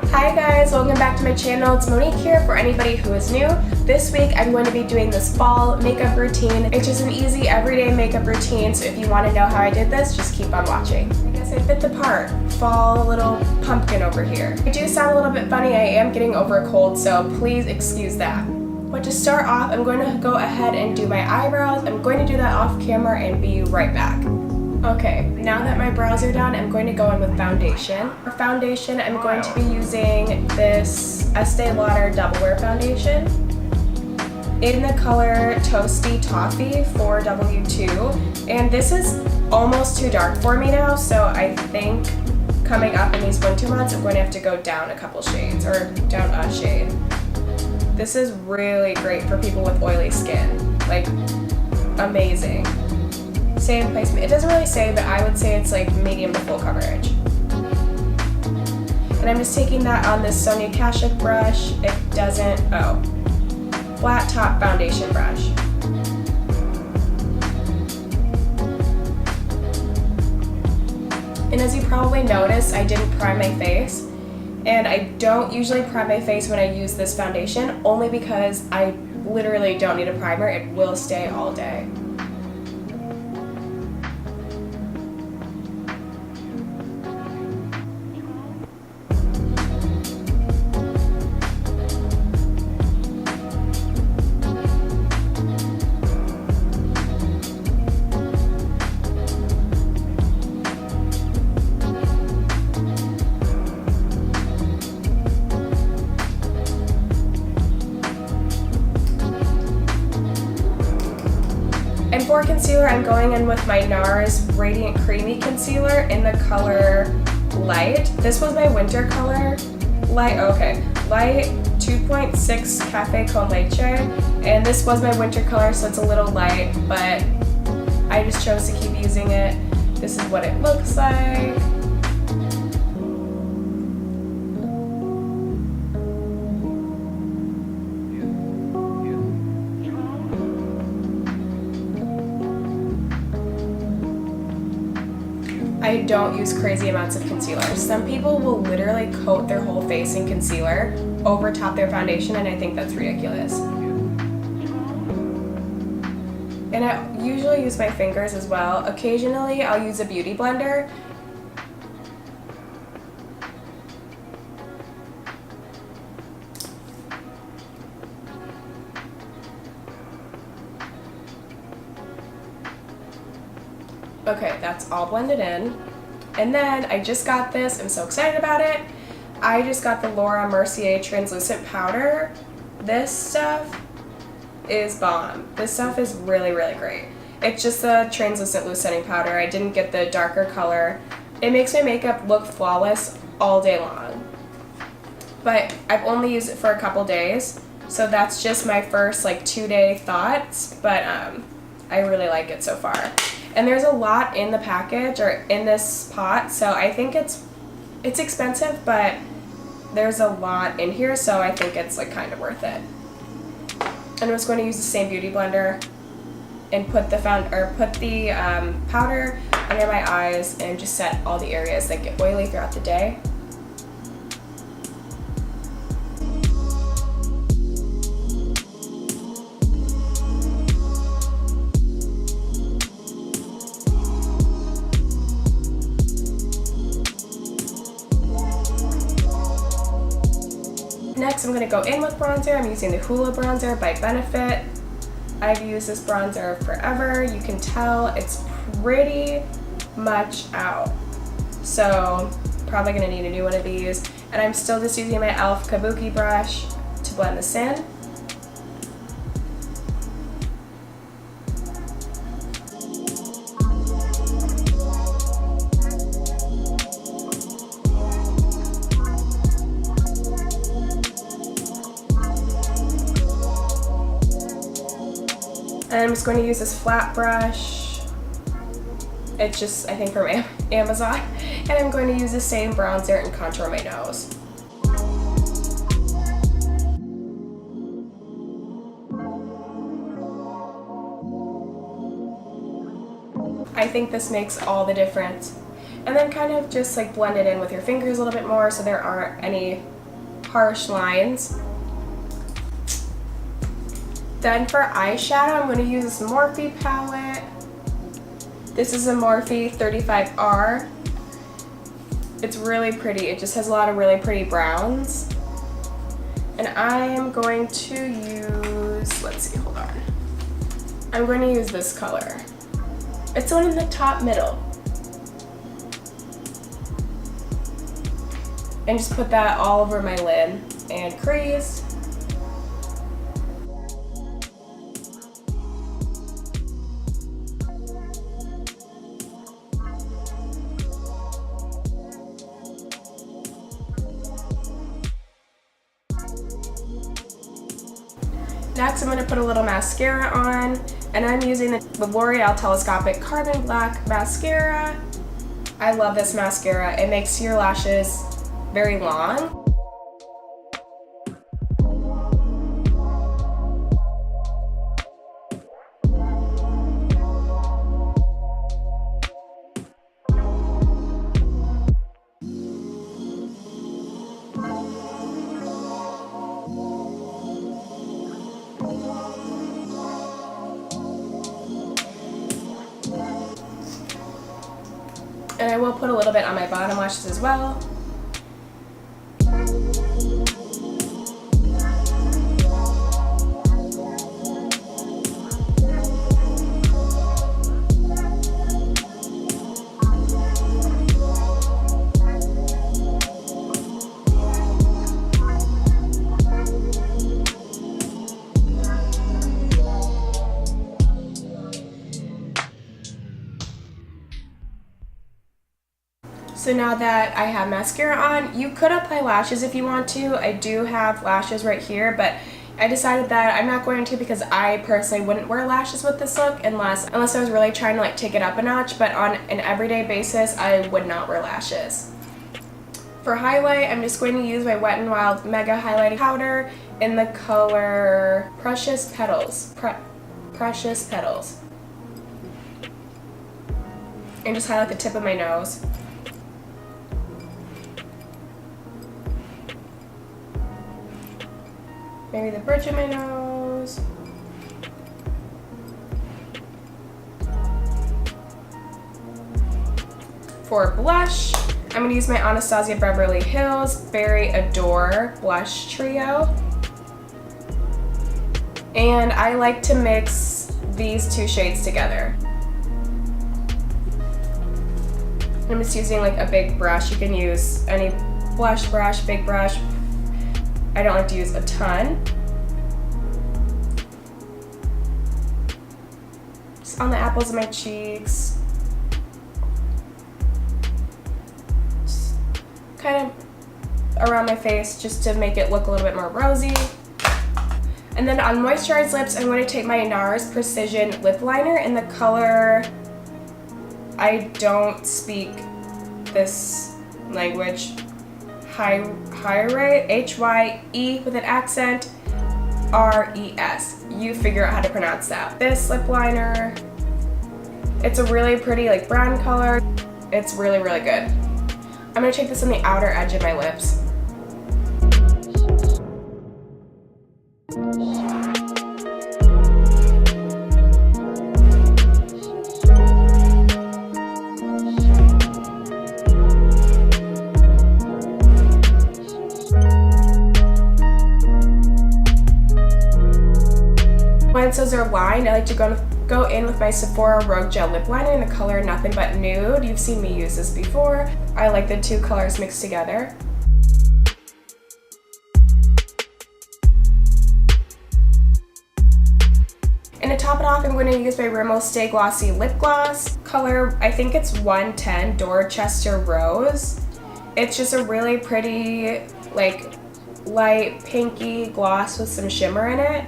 Hi guys, welcome back to my channel. It's Monique here for anybody who is new. This week I'm going to be doing this fall makeup routine. It's just an easy everyday makeup routine, so if you want to know how I did this, just keep on watching. I guess I fit the part. Fall little pumpkin over here. I do sound a little bit funny. I am getting over a cold, so please excuse that. But to start off, I'm going to go ahead and do my eyebrows. I'm going to do that off camera and be right back. Okay, now that my brows are done, I'm going to go in with foundation. For foundation, I'm going to be using this Estee Lauder Double Wear Foundation in the color Toasty Toffee 4W2. And this is almost too dark for me now, so I think coming up in these winter months, I'm going to have to go down a couple shades, or down a shade. This is really great for people with oily skin, like amazing. Same placement. It doesn't really say, but I would say it's like medium to full coverage. And I'm just taking that on this Sonia Kashuk brush. It doesn't, flat top foundation brush. And as you probably noticed, I didn't prime my face. And I don't usually prime my face when I use this foundation, only because I literally don't need a primer. It will stay all day. And for concealer, I'm going in with my Nars Radiant Creamy Concealer in the color Light. This was my winter color. Light 2.6 Cafe Con Leche. And this was my winter color, so it's a little light, but I just chose to keep using it. This is what it looks like. I don't use crazy amounts of concealer. Some people will literally coat their whole face in concealer over top their foundation, and I think that's ridiculous. And I usually use my fingers as well. Occasionally I'll use a beauty blender. Okay, that's all blended in. And then I just got this, I'm so excited about it. I just got the Laura Mercier translucent powder. This stuff is bomb. This stuff is really, really great. It's just a translucent loose setting powder. I didn't get the darker color. It makes my makeup look flawless all day long. But I've only used it for a couple days, so that's just my first like 2-day thoughts, but I really like it so far. And there's a lot in the package, or in this pot, so I think it's expensive, but there's a lot in here, so I think it's like kind of worth it. And I'm just going to use the same beauty blender and put the powder under my eyes and just set all the areas that get oily throughout the day. Next, I'm going to go in with bronzer. I'm using the Hoola bronzer by Benefit. I've used this bronzer forever. You can tell it's pretty much out. So, probably going to need a new one of these. And I'm still just using my e.l.f. Kabuki brush to blend this in. And I'm just going to use this flat brush. It's just, I think, from Amazon. And I'm going to use the same bronzer and contour my nose. I think this makes all the difference. and then kind of just like blend it in with your fingers a little bit more so there aren't any harsh lines. Then for eyeshadow, I'm going to use this Morphe palette. This is a Morphe 35R. It's really pretty. It just has a lot of really pretty browns. And I am going to use, let's see, hold on. I'm going to use this color. It's the one in the top middle. And just put that all over my lid and crease. Next, I'm going to put a little mascara on, and I'm using the L'Oreal Telescopic Carbon Black Mascara. I love this mascara. It makes your lashes very long. And I will put a little bit on my bottom lashes as well. So now that I have mascara on, you could apply lashes if you want to. I do have lashes right here, but I decided that I'm not going to because I personally wouldn't wear lashes with this look unless I was really trying to like take it up a notch, but on an everyday basis, I would not wear lashes. For highlight, I'm just going to use my Wet n Wild Mega Highlighting Powder in the color Precious Petals. Precious Petals. And just highlight the tip of my nose. Maybe the bridge of my nose. For blush, I'm going to use my Anastasia Beverly Hills Berry Adore Blush Trio. And I like to mix these two shades together. I'm just using like a big brush. You can use any blush brush, big brush. I don't like to use a ton. Just on the apples of my cheeks. Just kind of around my face just to make it look a little bit more rosy. And then on moisturized lips, I'm going to take my Nars Precision Lip Liner in the color, I don't speak this language, Hyae, H-Y-E with an accent, R-E-S. You figure out how to pronounce that. This lip liner, it's a really pretty like brown color. It's really, really good. I'm gonna take this on the outer edge of my lips. Once those are lined, I like to go in with my Sephora Rogue Gel Lip Liner in the color Nothing But Nude. You've seen me use this before. I like the two colors mixed together. And to top it off, I'm going to use my Rimmel Stay Glossy Lip Gloss. Color, I think it's 110 Dorchester Rose. It's just a really pretty, like, light pinky gloss with some shimmer in it.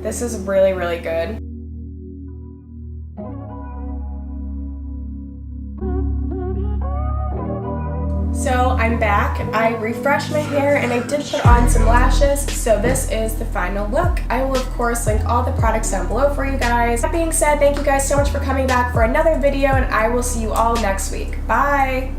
This is really, really good. So I'm back. I refreshed my hair and I did put on some lashes, so this is the final look. I will of course link all the products down below for you guys. That being said, thank you guys so much for coming back for another video, and I will see you all next week. Bye!